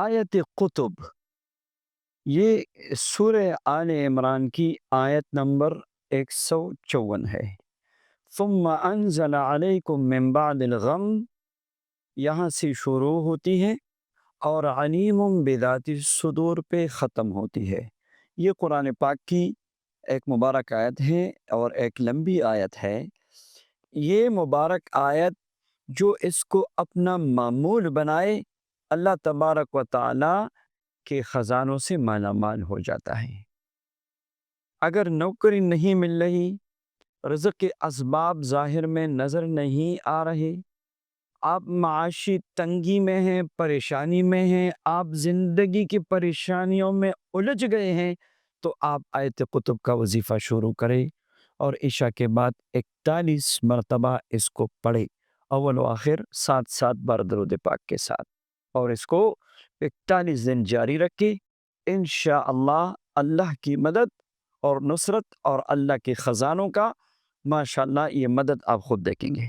آیت قطب، یہ سورہ آل عمران کی آیت نمبر 154 ہے۔ ثم انزل علیکم من بعد الغم، یہاں سے شروع ہوتی ہے اور علیم بذات الصدور پہ ختم ہوتی ہے۔ یہ قرآن پاک کی ایک مبارک آیت ہے اور ایک لمبی آیت ہے۔ یہ مبارک آیت جو اس کو اپنا معمول بنائے، اللہ تبارک و تعالی کے خزانوں سے مالا مال ہو جاتا ہے۔ اگر نوکری نہیں مل رہی، رزق کے اسباب ظاہر میں نظر نہیں آ رہے، آپ معاشی تنگی میں ہیں، پریشانی میں ہیں، آپ زندگی کی پریشانیوں میں الجھ گئے ہیں، تو آپ آیت قطب کا وظیفہ شروع کریں اور عشاء کے بعد 41 مرتبہ اس کو پڑھیں، اول و آخر 7 بار درود پاک کے ساتھ، اور اس کو 41 دن جاری رکھیں۔ انشاءاللہ اللہ کی مدد اور نصرت اور اللہ کے خزانوں کا ماشاءاللہ یہ مدد آپ خود دیکھیں گے۔